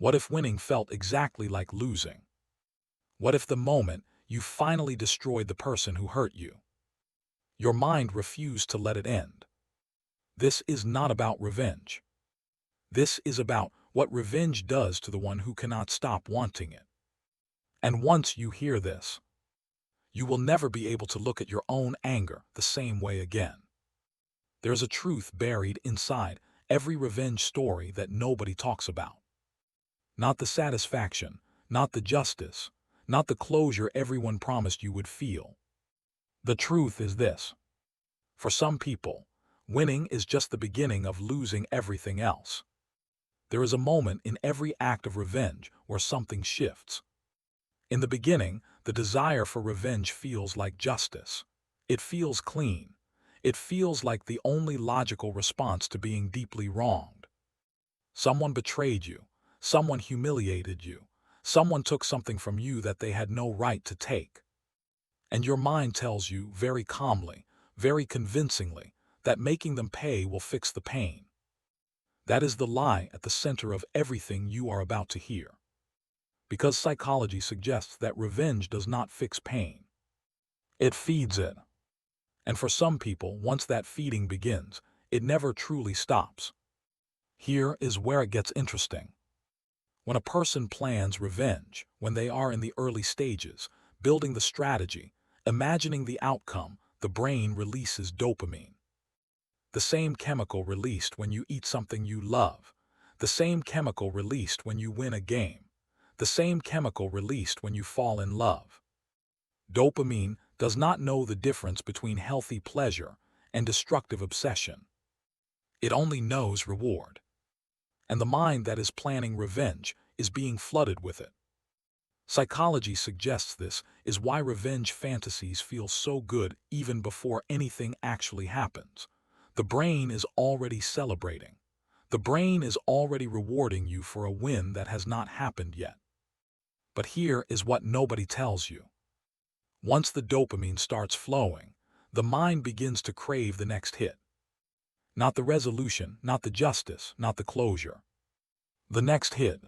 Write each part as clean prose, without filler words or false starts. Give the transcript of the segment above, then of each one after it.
What if winning felt exactly like losing? What if the moment you finally destroyed the person who hurt you, your mind refused to let it end? This is not about revenge. This is about what revenge does to the one who cannot stop wanting it. And once you hear this, you will never be able to look at your own anger the same way again. There's a truth buried inside every revenge story that nobody talks about. Not the satisfaction, not the justice, not the closure everyone promised you would feel. The truth is this. For some people, winning is just the beginning of losing everything else. There is a moment in every act of revenge where something shifts. In the beginning, the desire for revenge feels like justice. It feels clean. It feels like the only logical response to being deeply wronged. Someone betrayed you. Someone humiliated you. Someone took something from you that they had no right to take. And your mind tells you very calmly, very convincingly, that making them pay will fix the pain. That is the lie at the center of everything you are about to hear. Because psychology suggests that revenge does not fix pain. It feeds it. And for some people, once that feeding begins, it never truly stops. Here is where it gets interesting. When a person plans revenge, when they are in the early stages, building the strategy, imagining the outcome, the brain releases dopamine. The same chemical released when you eat something you love. The same chemical released when you win a game. The same chemical released when you fall in love. Dopamine does not know the difference between healthy pleasure and destructive obsession. It only knows reward. And the mind that is planning revenge is being flooded with it. Psychology suggests this is why revenge fantasies feel so good even before anything actually happens. The brain is already celebrating. The brain is already rewarding you for a win that has not happened yet. But here is what nobody tells you. Once the dopamine starts flowing, the mind begins to crave the next hit. Not the resolution, not the justice, not the closure. The next hit.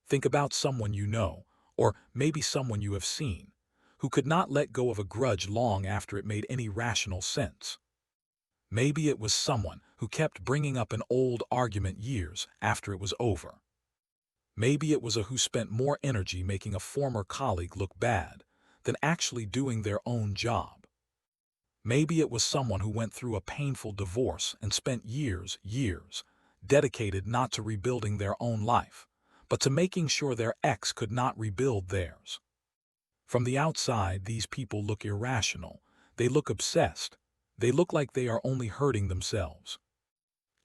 Think about someone you know, or maybe someone you have seen, who could not let go of a grudge long after it made any rational sense. Maybe it was someone who kept bringing up an old argument years after it was over. Maybe it was who spent more energy making a former colleague look bad than actually doing their own job. Maybe it was someone who went through a painful divorce and spent years, dedicated not to rebuilding their own life, but to making sure their ex could not rebuild theirs. From the outside, these people look irrational. They look obsessed. They look like they are only hurting themselves.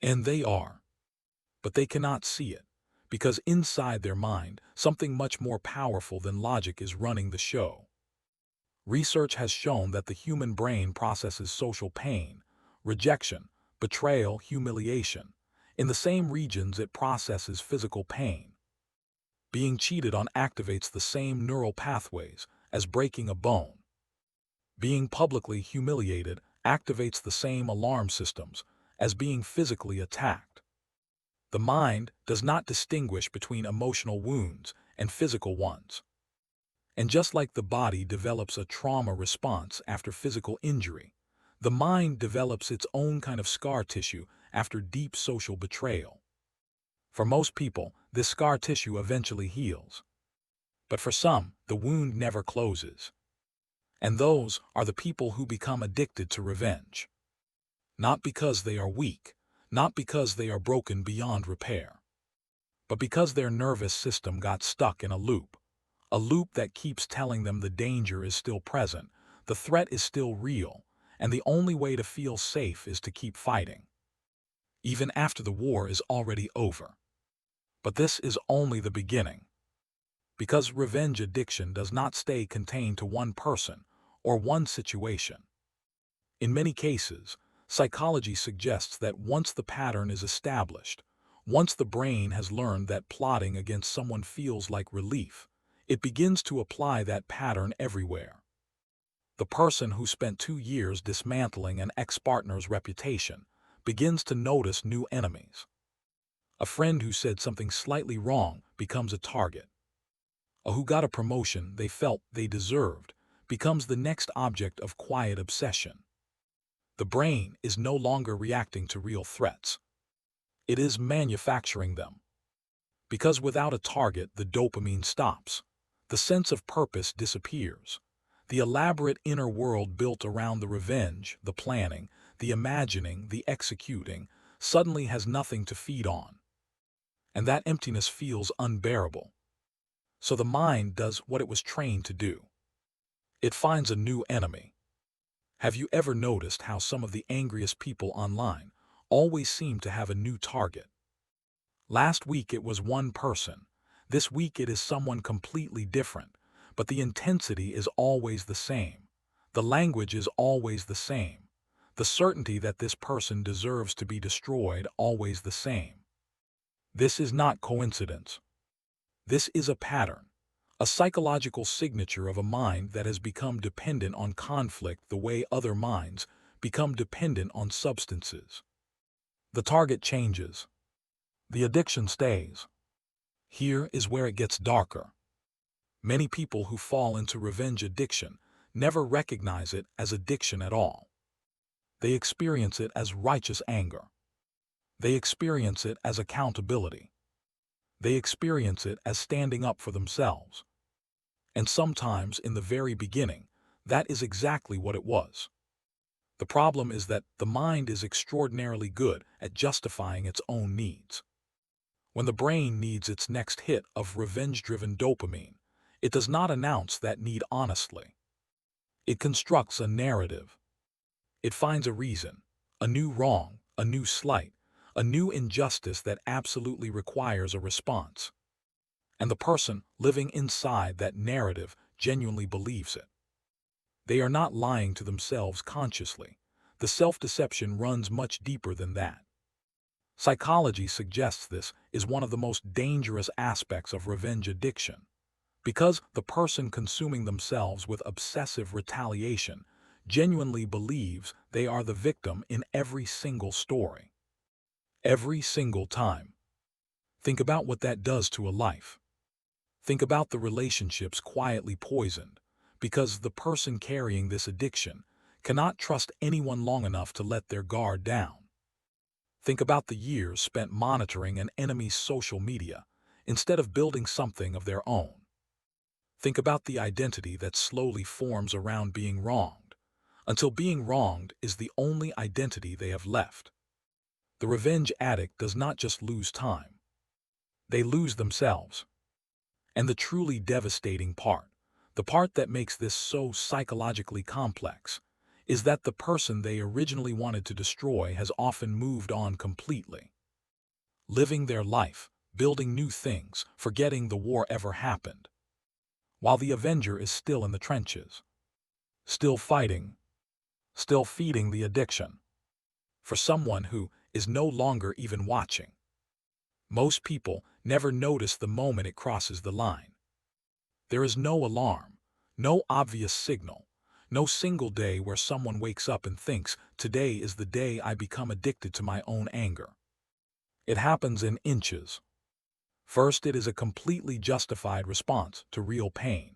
And they are. But they cannot see it, because inside their mind, something much more powerful than logic is running the show. Research has shown that the human brain processes social pain, rejection, betrayal, humiliation, in the same regions it processes physical pain. Being cheated on activates the same neural pathways as breaking a bone. Being publicly humiliated activates the same alarm systems as being physically attacked. The mind does not distinguish between emotional wounds and physical ones. And just like the body develops a trauma response after physical injury, the mind develops its own kind of scar tissue after deep social betrayal. For most people, this scar tissue eventually heals. But for some, the wound never closes. And those are the people who become addicted to revenge. Not because they are weak, not because they are broken beyond repair, but because their nervous system got stuck in a loop that keeps telling them the danger is still present, the threat is still real, and the only way to feel safe is to keep fighting, even after the war is already over. But this is only the beginning. Because revenge addiction does not stay contained to one person or one situation. In many cases, psychology suggests that once the pattern is established, once the brain has learned that plotting against someone feels like relief, it begins to apply that pattern everywhere. The person who spent 2 years dismantling an ex-partner's reputation begins to notice new enemies. A friend who said something slightly wrong becomes a target. A who got a promotion they felt they deserved becomes the next object of quiet obsession. The brain is no longer reacting to real threats. It is manufacturing them. Because without a target, the dopamine stops. The sense of purpose disappears. The elaborate inner world built around the revenge, the planning, the imagining, the executing, suddenly has nothing to feed on. And that emptiness feels unbearable. So the mind does what it was trained to do. It finds a new enemy. Have you ever noticed how some of the angriest people online always seem to have a new target? Last week it was one person. This week it is someone completely different, but the intensity is always the same. The language is always the same. The certainty that this person deserves to be destroyed always the same. This is not coincidence. This is a pattern, a psychological signature of a mind that has become dependent on conflict the way other minds become dependent on substances. The target changes. The addiction stays. Here is where it gets darker. Many people who fall into revenge addiction never recognize it as addiction at all. They experience it as righteous anger. They experience it as accountability. They experience it as standing up for themselves. And sometimes, in the very beginning, that is exactly what it was. The problem is that the mind is extraordinarily good at justifying its own needs. When the brain needs its next hit of revenge-driven dopamine, it does not announce that need honestly. It constructs a narrative. It finds a reason, a new wrong, a new slight, a new injustice that absolutely requires a response. And the person living inside that narrative genuinely believes it. They are not lying to themselves consciously. The self-deception runs much deeper than that. Psychology suggests this is one of the most dangerous aspects of revenge addiction, because the person consuming themselves with obsessive retaliation genuinely believes they are the victim in every single story. Every single time. Think about what that does to a life. Think about the relationships quietly poisoned, because the person carrying this addiction cannot trust anyone long enough to let their guard down. Think about the years spent monitoring an enemy's social media instead of building something of their own. Think about the identity that slowly forms around being wronged, until being wronged is the only identity they have left. The revenge addict does not just lose time. They lose themselves. And the truly devastating part, the part that makes this so psychologically complex, is that the person they originally wanted to destroy has often moved on completely. Living their life, building new things, forgetting the war ever happened. While the avenger is still in the trenches. Still fighting. Still feeding the addiction. For someone who is no longer even watching. Most people never notice the moment it crosses the line. There is no alarm, no obvious signal, no single day where someone wakes up and thinks, today is the day I become addicted to my own anger. It happens in inches. First, it is a completely justified response to real pain.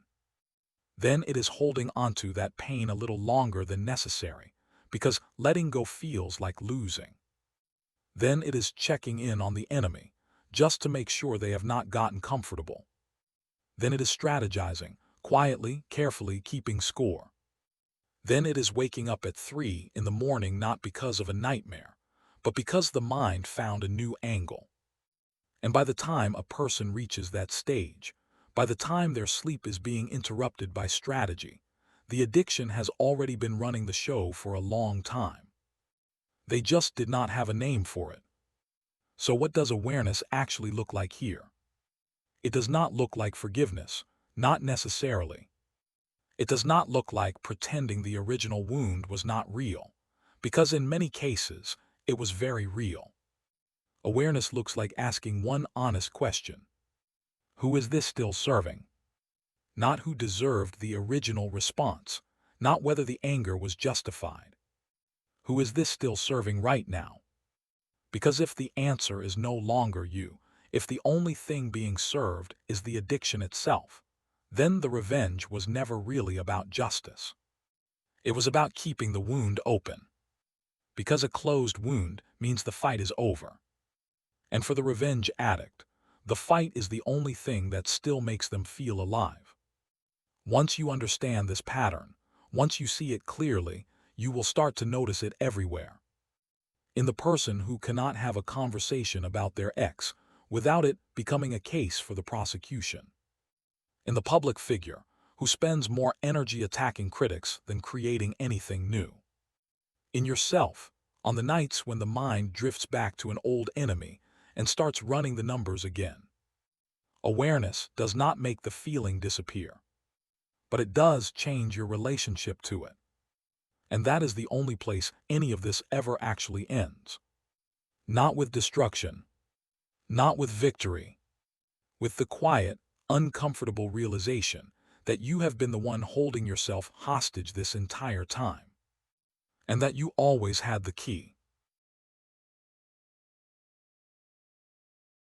Then it is holding onto that pain a little longer than necessary, because letting go feels like losing. Then it is checking in on the enemy, just to make sure they have not gotten comfortable. Then it is strategizing, quietly, carefully keeping score. Then it is waking up at 3 in the morning not because of a nightmare, but because the mind found a new angle. And by the time a person reaches that stage, by the time their sleep is being interrupted by strategy, the addiction has already been running the show for a long time. They just did not have a name for it. So what does awareness actually look like here? It does not look like forgiveness, not necessarily. It does not look like pretending the original wound was not real, because in many cases, it was very real. Awareness looks like asking one honest question. Who is this still serving? Not who deserved the original response, not whether the anger was justified. Who is this still serving right now? Because if the answer is no longer you, If the only thing being served is the addiction itself, then the revenge was never really about justice. It was about keeping the wound open. Because a closed wound means the fight is over. And for the revenge addict, the fight is the only thing that still makes them feel alive. Once you understand this pattern, once you see it clearly, you will start to notice it everywhere. In the person who cannot have a conversation about their ex without it becoming a case for the prosecution. In the public figure who spends more energy attacking critics than creating anything new. In yourself, on the nights when the mind drifts back to an old enemy and starts running the numbers again. Awareness does not make the feeling disappear, but it does change your relationship to it. And that is the only place any of this ever actually ends. Not with destruction, not with victory, with the quiet, uncomfortable realization that you have been the one holding yourself hostage this entire time, and that you always had the key.